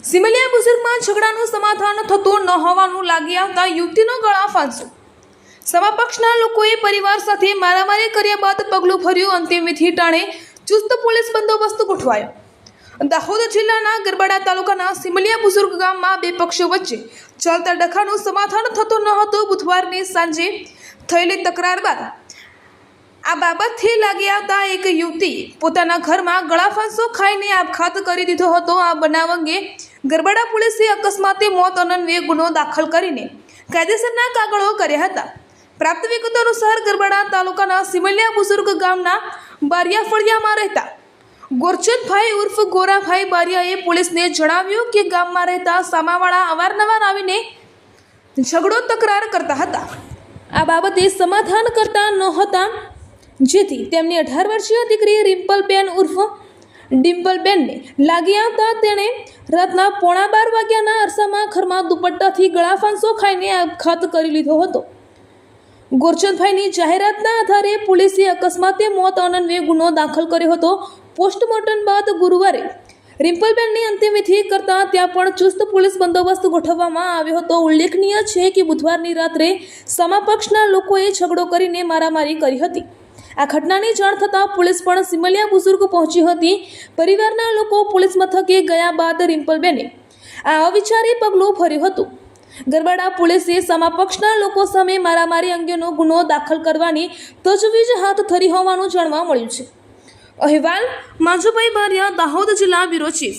સિમલિયા બુઝુર્ગમાં ઝઘડાનું સમાધાન થતું ન હોવાનું લાગી આવતા યુવતીનો ગળા ફાંસો। સમા પક્ષના લોકોએ પરિવાર સાથે મારામારી કર્યા બાદ પગલું ભર્યું। અંતિમવિધિ ટાણે ચુસ્ત પોલીસ બંદોબસ્ત ગોઠવાયો। દાહોદ જિલ્લાના ગરબાડા તાલુકાના સિમલિયા બુઝુર્ગ ગામમાં બે પક્ષો વચ્ચે ચાલતા ડખાનું સમાધાન થતું ન હતું। બુધવારની સાંજે થયેલી તકરાર બાદ આ બાબતથી લાગી આવતા એક યુવતી પોતાના ઘરમાં ગળા ફાંસો ખાઈને આપઘાત કરી દીધો હતો। આ બનાવ અંગે ગરબાડા પોલીસે અકસ્માતે મોત અન્વયે ગુનો દાખલ કરીને કાયદેસરના કાગળો કર્યા હતા। પ્રાપ્ત વિગતો અનુસાર ગરબાડા તાલુકાના સિમલિયા બુઝુર્ગ ગામના બારિયા ફળિયામાં રહેતા ગોરચંદભાઈ ઉર્ફ ગોરાભાઈ બારિયાએ પોલીસને જણાવ્યું કે ગામમાં રહેતા સામાવાળા અવારનવાર આવીને ઝઘડો તકરાર કરતા હતા। આ બાબતે સમાધાન કરતા નહોતા, જેથી તેમની 18 વર્ષીય દીકરી રિમ્પલબેન ઉર્ફ ડિમ્પલબેનને લાગી આવતા તેણે રાતના 11:15 વાગ્યાના અરસામાં ઘરમાં દુપટ્ટાથી ગળા ફાંસો ખાઈને આપઘાત કરી લીધો હતો। ગોરચંદભાઈની જાહેરાતના આધારે પોલીસે અકસ્માતે મોત અન્વયે ગુનો દાખલ કર્યો હતો। પોસ્ટમોર્ટમ બાદ ગુરુવારે રિમ્પલબેનની અંતિમવિધિ કરતા ત્યાં પણ ચુસ્ત પોલીસ બંદોબસ્ત ગોઠવવામાં આવ્યો હતો। ઉલ્લેખનીય છે કે બુધવારની રાત્રે સમા પક્ષના લોકોએ ઝઘડો કરીને મારામારી કરી હતી। આ ઘટનાની જાણ થતાં પોલીસ પણ સિમલિયા બુઝુર્ગ પહોંચી હતી। પરિવારના લોકો પોલીસ મથકે ગયા બાદ રિમ્પલબેને આ અવિચારી પગલું ભર્યું હતું। ગરબાડા પોલીસે સમા પક્ષના લોકો સામે મારામારી અંગેનો ગુનો દાખલ કરવાની તજવીજ હાથ ધરી હોવાનું જાણવા મળ્યું છે। અહેવાલ માંજુભાઈ બારિયા, દાહોદ જિલ્લા બ્યુરો ચીફ।